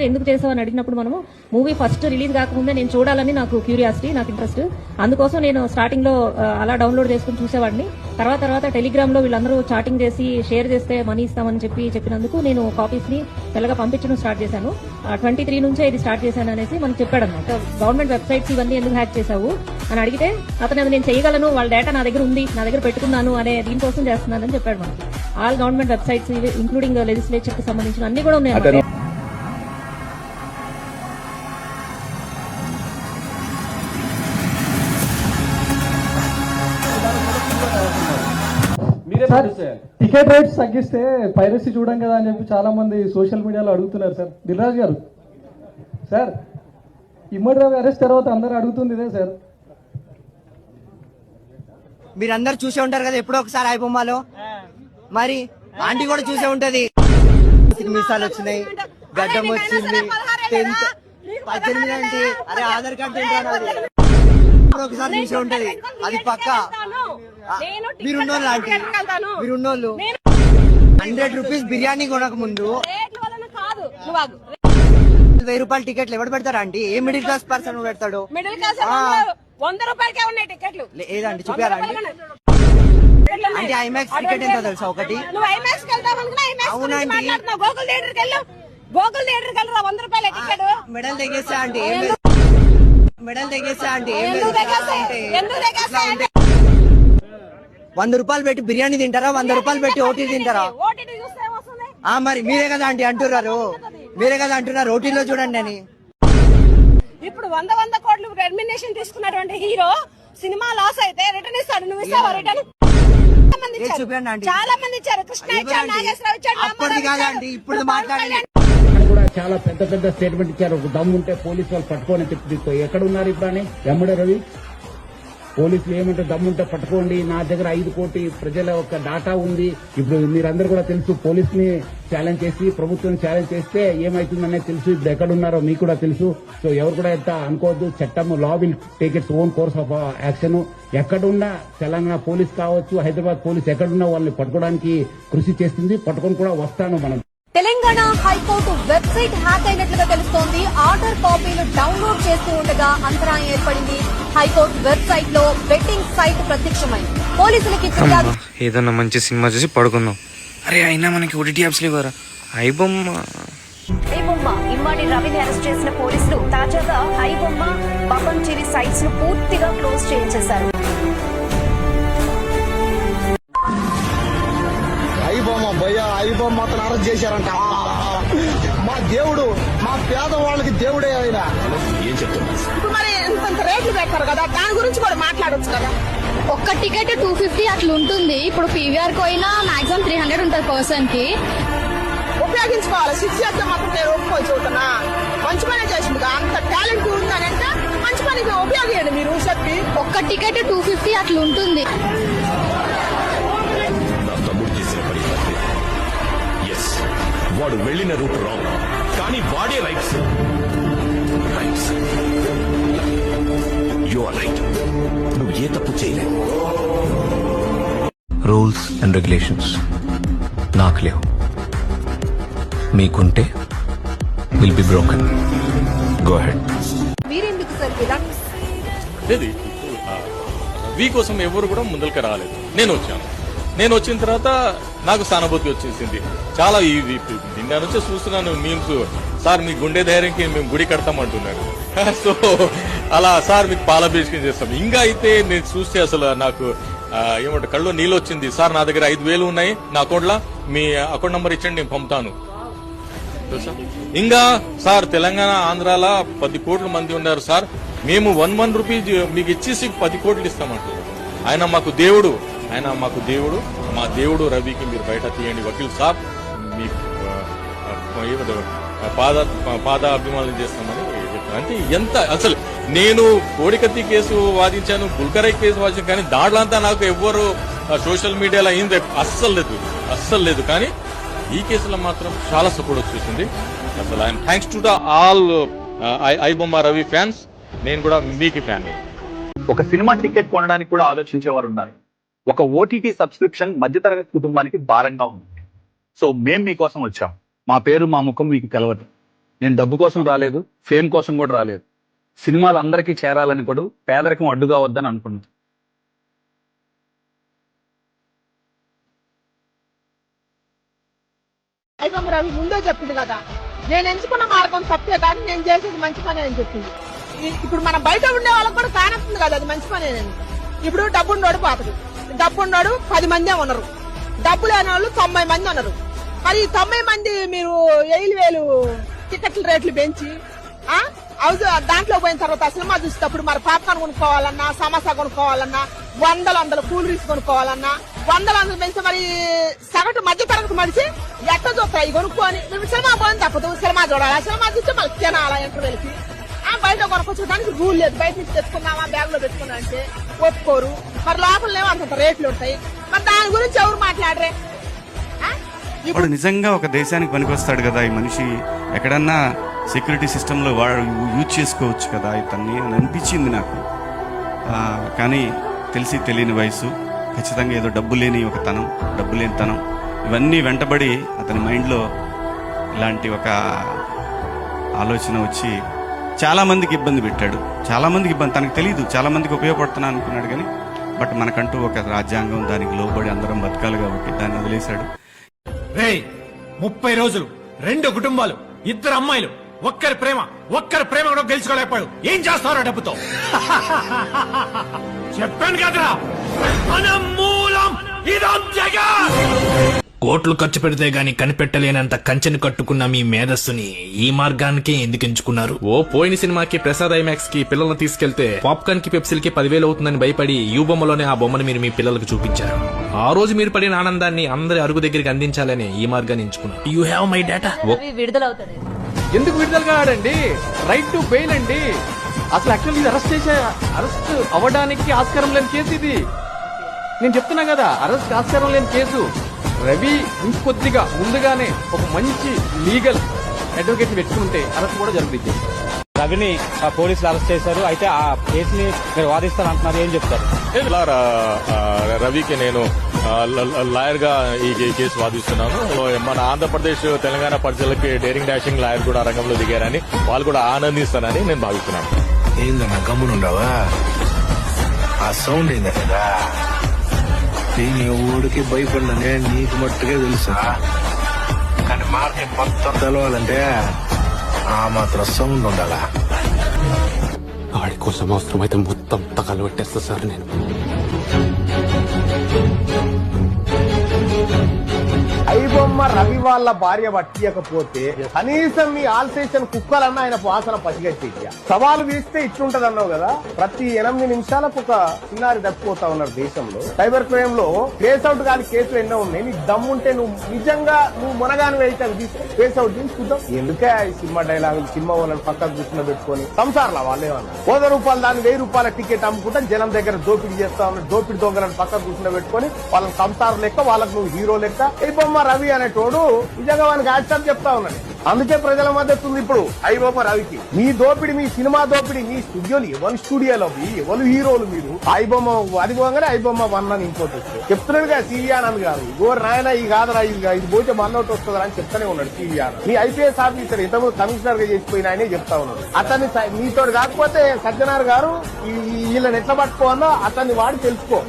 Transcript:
గా ఎందుకు చేసావు అని అడిగినప్పుడు మనము మూవీ ఫస్ట్ రిలీజ్ కాకముందే నేను చూడాలని నాకు క్యూరియాసిటీ, నాకు ఇంట్రెస్ట్. అందుకోసం నేను స్టార్టింగ్ లో అలా డౌన్లోడ్ చేసుకుని చూసేవాడిని. తర్వాత టెలిగ్రామ్ లో వీళ్ళందరూ చాటింగ్ చేసి షేర్ చేస్తే మనీ ఇస్తామని చెప్పినందుకు నేను కాపీస్ ని తెల్లగా పంపించడం స్టార్ట్ చేశాను. 23 నుంచే ఇది స్టార్ట్ చేశాను అనేసి మనకు చెప్పాడు అనమాట. గవర్నమెంట్ వెబ్సైట్స్ ఇవన్నీ ఎందుకు హ్యాక్ చేశావు అని అడిగితే అతను అది నేను చేయగలను, వాళ్ళ డేటా నా దగ్గర ఉంది, నా దగ్గర పెట్టుకున్నాను అనే దీనికోసం చేస్తున్నానని చెప్పాడు మనకి. All government websites including legislature కి సంబంధించిన అన్ని కూడా ఉన్నాయి. టికెట్ రేట్స్ తగ్గిస్తే పైరసీ చూడం కదా అని చెప్పి చాలా మంది సోషల్ మీడియాలో అడుగుతున్నారు సార్. దిల్రాజ్ గారు సార్, ఇమ్మడి రావు అరెస్ట్ తర్వాత అందరూ అడుగుతుంది ఇదే సార్. మీరందరూ చూసే ఉంటారు కదా ఎప్పుడో ఒకసారి ఐబొమ్మలో, మరి ఆంటీ కూడా చూసే ఉంటది. మిసాలు వచ్చినాయి, గడ్డం వచ్చింది, 18 అంటే అరే ఆధార్ కార్డు ఒకసారి చూసే ఉంటది, అది పక్క. మీరున్నోళ్ళు ఆంటీ, మీరున్నోళ్ళు 100 రూపీస్ బిర్యానీ కొనక ముందు 1000 రూపాయల టికెట్లు ఎవరు పెడతారా aunty? A middle class person పెడతాడు? 100 రూపాయలకే ఉన్నాయి టికెట్లు. లేదండి చూపారా అండి? అంటే ఐమాక్స్ టికెట్ ఎంత తెలుసా ఒకటి? అవునండి, గోకుల్ థియేటర్ కి వెళ్ళరా 100 రూపాయల టికెట్. మెడల్ తెగేస్తా అంటే మెడల్ తెగేస్తా అంటే 100 రూపాయలు పెట్టి బిర్యానీ తింటారా? 100 రూపాయలు పెట్టి ఓటీ తింటారా? మరి మీరే కదా ఆంటీ అంటున్నారు, మీరే కదా అంటున్నారు ఓటీలో చూడండి అని. ఇప్పుడు 100 కోట్లు రెమ్యునరేషన్ తీసుకున్నటువంటి హీరో సినిమా లాస్ అయితే రిటర్న్ ఇస్తాడు. నువ్వు ఇస్తావా రిటర్న్? చాలా మంది ఇచ్చారు. కృష్ణ ఇచ్చాడు, నాగేశ్వరరావు ఇచ్చాడు. అప్పటిది కాదండి, ఇప్పుడు మాట్లాడండి. కూడా చాలా పెద్ద స్టేట్మెంట్ ఇచ్చారు. ఒక దమ్ము ఉంటే పోలీసు వాళ్ళు పట్టుకోని చెప్పి ఎక్కడ ఉన్నారు ఇప్పుడు అని ఎమ్మడే రవి. పోలీసులు ఏమంటే దమ్ముంటే పట్టుకోండి, నా దగ్గర 5 కోటి ప్రజల యొక్క డాటా ఉంది. ఇప్పుడు మీరందరూ కూడా తెలుసు, పోలీసుని ఛాలెంజ్ చేసి ప్రభుత్వం ఛాలెంజ్ చేస్తే ఏమైతుందనేది తెలుసు. ఇప్పుడు ఎక్కడున్నారో మీకు కూడా తెలుసు. సో ఎవరు కూడా ఎంత అనుకోవద్దు. చట్టం law will take its own course of action. ఎక్కడున్నా తెలంగాణ పోలీస్ కావచ్చు, హైదరాబాద్ పోలీస్ ఎక్కడున్నా వాళ్ళని పట్టుకోవడానికి కృషి చేస్తుంది. పట్టుకొని కూడా వస్తాను. మనం తెలంగాణ హైకోర్టు వెబ్సైట్ హ్యాక్ అయినట్లుగా తెలుస్తోంది. ఆర్డర్ కాపీలు డౌన్లోడ్ చేస్తూ ఉండగా అంతరాయం ఏర్పడింది. హైకోర్టు వెబ్సైట్ లో బెట్టింగ్ సైట్ ప్రత్యక్షమైంది. పోలీసులకి ఏదన్నా మంచి సినిమా చూసి పడుకుందాం. అరే అయినా మనకి ఓటీటీ యాప్స్ లేవారా? ఐబొమ్మ ఇమ్మడి రవిని అరెస్ట్ చేసిన పోలీసులు తాజాగా ఐబొమ్మ బబన్ చిరి సైట్స్ ను పూర్తిగా క్లోజ్ చేయించేశారు. ఐబొమ్మ అతను అరెస్ట్ చేశారంట. మా దేవుడు, మా పేదవాళ్ళకి దేవుడే ఆయన. ఏం చెప్తున్నా మరి ఎంత రేట్లు పెట్టారు కదా, దాని గురించి కూడా మాట్లాడొచ్చు కదా. ఒక్క టికెట్ 250 అట్లా ఉంటుంది. ఇప్పుడు పీవీఆర్ పోయినా మాక్సిమం 300 ఉంటుంది పర్సన్ కి. ఉపయోగించుకోవాలి. 6 చేస్తే మాత్రం నేను ఒప్పుకోవాలి. చూడనా మంచి పని చేసింది, అంత టాలెంట్ ఉందని అంటే మంచి పనికి ఉపయోగించండి మీరు చెప్పి. ఒక్క టికెట్ 250 అట్లా ఉంటుంది. వాడు వెళ్లిన రూట్ రాంగ్, కానీ వాడే రైట్స్. You are right. నువ్వు ఏ తప్పు చేయలేవు. రూల్స్ అండ్ రెగ్యులేషన్స్ నాకు లేవు, మీకుంటే will be broken. Go ahead. మీరెందుకు సార్ రిలాక్స్? లేదు, రవి కోసం ఎవరు కూడా ముందరికి రాలేదు. నేను వచ్చిన తర్వాత నాకు సానుభూతి వచ్చేసింది. చాలా నిన్న నుంచి చూస్తున్నాను మీమ్స్, సార్ మీ గుండె ధైర్యంకి మేము గుడి కడతామంటున్నారు. సో అలా సార్ మీకు పాలాభిషేకం చేస్తాం. ఇంకా అయితే నేను చూస్తే అసలు నాకు ఏమంటే కళ్ళు నీళ్ళు వచ్చింది. సార్ నా దగ్గర 5,000 ఉన్నాయి నా అకౌంట్ లో, మీ అకౌంట్ నంబర్ ఇచ్చండి నేను పంపుతాను. ఇంకా సార్ తెలంగాణ ఆంధ్రాలో 10 కోట్ల మంది ఉన్నారు సార్, మేము 1 రూపీ మీకు ఇచ్చేసి 10 కోట్లు ఇస్తామంటారు. ఆయన మాకు దేవుడు, మా దేవుడు రవికి మీరు బయట తీయండి వకీల్ సాబ్, మీ పాద అభిమానులు చేస్తామని చెప్తాను. అంటే ఎంత అసలు నేను కోడికత్తి కేసు వాదించాను, గుల్కరై కేసు వాదించాను, కానీ దాంట్లో అంతా నాకు ఎవ్వరు సోషల్ మీడియాలో అయింది అస్సలు లేదు. కానీ ఈ కేసులో మాత్రం చాలా సపోర్ట్ వచ్చేసింది. అసలు I'm thanks to the all iBomma Ravi fans. నేను కూడా మీకు ఫ్యాన్. ఒక సినిమా టికెట్ కొనడానికి కూడా ఆలోచించేవారు ఉన్నారు. ఒక ఓటీటీ సబ్స్క్రిప్షన్ మధ్యతరగతి కుటుంబానికి భారంగా ఉంది. సో మేము మీకోసం వచ్చాం. మా పేరు మా ముఖం మీకు తెలవదు. నేను డబ్బు కోసం రాలేదు, ఫేమ్ కోసం కూడా రాలేదు. సినిమాలు అందరికీ చేరాలని కూడా పేదరికం అడ్డుగా వద్దని అనుకున్నాను. ఐబొమ్మ రవి ముందే చెప్పింది కదా, నేను ఎంచుకున్న మార్గం తప్పే కానీ నేను చేసేది మంచి పని అని చెప్పింది. ఇప్పుడు మనం బయట ఉండే వాళ్ళకి కూడా కానొస్తుంది కదా అది మంచి పని అని. ఇప్పుడు డబ్బున్నోడు పాతడు, డబ్బున్నోడు 10 మందే ఉన్నారు, డబ్బు లేని వాళ్ళు 90 మంది ఉన్నారు. మరి 90 మంది మీరు 7,000 టికెట్ల రేట్లు పెంచి దాంట్లో పోయిన తర్వాత సినిమా చూసేటప్పుడు మరి పాప్కార్న్ కొనుక్కోవాలన్నా, సమోసా కొనుక్కోవాలన్నా, వందల కూల్ డ్రింక్స్ కొనుక్కోవాలన్నా, వందలు పెంచి మరి సగటు మధ్య తరగతి మనిషి ఎట్ట చూస్తాయి కొనుక్కొని. మేము సినిమా పోయిన తప్పదు, సినిమా చూడాలి, సినిమా చూస్తే మళ్ళీ తినాలా ఇంటర్వెల్కి. బయట కొనుక్కొచ్చడానికి రూల్ లేదు, బయట నుంచి తెచ్చుకున్నామా బ్యాగ్ లో పెట్టుకున్నా అంటే ఒప్పుకోరు. మరి లోపలనేమో అంత రేట్లు ఉంటాయి, మరి దాని గురించి ఎవరు మాట్లాడరే? వాడు నిజంగా ఒక దేశానికి పనికొస్తాడు కదా ఈ మనిషి, ఎక్కడన్నా సెక్యూరిటీ సిస్టంలో వాడు యూజ్ చేసుకోవచ్చు కదా ఇతన్ని అని అనిపించింది నాకు. కానీ తెలిసి తెలియని వయసు, ఖచ్చితంగా ఏదో డబ్బు లేని తనం ఇవన్నీ వెంటబడి అతని మైండ్లో ఇలాంటి ఒక ఆలోచన వచ్చి చాలా మందికి ఇబ్బంది పెట్టాడు. తనకు తెలియదు, చాలా మందికి ఉపయోగపడుతున్నా అనుకున్నాడు కానీ బట్ మనకంటూ ఒక రాజ్యాంగం, దానికి లోబడి అందరం బతకాలి కాబట్టి దాన్ని వదిలేశాడు. 30 రోజులు 2 కుటుంబాలు 2 అమ్మాయిలు, ఒక్కరి ప్రేమ కూడా గెలుచుకోలేకపోయాడు. ఏం చేస్తారో డబ్బుతో? చెప్పాను కదరా, మనం మూలం ఇదం జగన్. కోట్లు ఖర్చు పెడితే గాని కనిపెట్టలేనంత కంచెని కట్టుకున్న మీ మేధస్సుని ఈ మార్గానికి ఎందుకు ఎంచుకున్నారు? పోయిన సినిమాకి ప్రసాద్ ఐమాక్స్ కి పిల్లల్ని తీసుకెళ్తే పాప్కార్న్ కి పెప్సిల్కి 10,000 అవుతుందని భయపడి యూ బొమ్మలోనే ఆ బొమ్మను మీరు మీ పిల్లలకు చూపించారు. ఆ రోజు మీరు పడిన ఆనందాన్ని అందరి అరుగు దగ్గరికి అందించాలని ఈ మార్గాన్ని ఎంచుకున్నారు. You have my data. విడుదలవుతుంది. ఎందుకు విడుదల కాడండి? రైట్ టు బెయిల్ అండి. అసలు యాక్చువల్లీ ఇది అరెస్ట్ అవ్వడానికి ఆస్కారం లేని కేసు ఇది. నేను చెప్తున్నా కదా, అరెస్ట్ ఆస్కారం లేని కేసు. రవి ఇంకొద్దిగా ముందుగానే ఒక మంచి లీగల్ అడ్వకేట్ పెట్టుకుంటే అరెస్ట్ కూడా జరుగుతుంది. రవిని పోలీసులు అరెస్ట్ చేశారు, అయితే ఆ కేసుని మీరు వాదిస్తారు అంటున్నారు, ఏం చెప్తారు? రవికి నేను లాయర్ గా ఈ కేసు వాదిస్తున్నాను. మన ఆంధ్రప్రదేశ్ తెలంగాణ ప్రజలకి డేరింగ్ డాషింగ్ లాయర్ కూడా రంగంలో దిగారని వాళ్ళు కూడా ఆనందిస్తారని నేను భావిస్తున్నాను. ఏందన్నా గమ్మునుండవా? ఆ సౌండ్ ఏందా కదా, నేను ఎవరికి భయపడిననే నీకు మట్టుగా తెలుసా, కానీ మార్కెట్ మొత్తం తెలవాలంటే ఆ మాత్రం సౌండ్ ఉండాలా. ఆడి కోసం అవసరమైతే మొత్తం తగలు పెట్టేస్తా సార్ నేను. ఐబొమ్మ రవి వాళ్ళ భార్య పట్టియకపోతే కనీసం మీ ఆల్సేషన్ కుక్కలన్నా ఆయన వాసన పసిగట్టి సవాలు వీస్తే ఇట్లుంటది అన్నావు కదా. ప్రతి 8 నిమిషాలకు ఒక చిన్నారి తప్పిపోతా ఉన్నారు దేశంలో. సైబర్ క్రైమ్ లో కేస్ అవుట్ కాని కేసులు ఎన్నో ఉన్నాయి. నీకు దమ్ముంటే నువ్వు మునగాని అయితే కేస్ అవుట్ తీసుకుంటాం. ఎందుకే ఈ సినిమా డైలాగులు, సినిమా వాళ్ళని పక్కకు కూర్చుని పెట్టుకొని సంసారంలో వాళ్ళేమన్నా 100 రూపాయలు దాన్ని 1000 రూపాయల టికెట్ అమ్ముకుంటా జనం దగ్గర దోపిడీ చేస్తా ఉన్నారు. దోపిడీ దొంగలను పక్కకు కూర్చుని పెట్టుకొని వాళ్ళని సంసారం లెక్క, వాళ్ళకు నువ్వు హీరో లెక్క. ఐబొమ్మ రవి అనేటోడు నిజంగా వానికి యాక్షన్ చెప్తా ఉన్నాడు. అందుకే ప్రజల మద్దతు ఉంది ఇప్పుడు ఐబొమ్మ రవికి. మీ దోపిడి, మీ సినిమా దోపిడి, మీ స్టూడియోలు ఎవరి స్టూడియోలో ఎవరు హీరోలు మీరు? ఐబొమ్మ అది పోగానే ఐబొమ్మ 1 అని ఇంకోటి చెప్తున్నాడుగా సివి ఆనంద్ గారు. గోరు నాయన ఈ కాదరా, ఇది పోతే మన్నోటి వస్తుందా అని చెప్తానే ఉన్నాడు సివి ఆనంద్. మీ ఐపీఎస్ ఆఫీసర్ ఇంతకుముందు కమిషనర్ గా చేసిపోయిన ఆయనే చెప్తా ఉన్నాడు. అతన్ని మీతో కాకపోతే సజ్జనార్ గారు వీళ్ళని ఎట్లా పట్టుకోవాలో అతన్ని వాడి తెలుసుకో.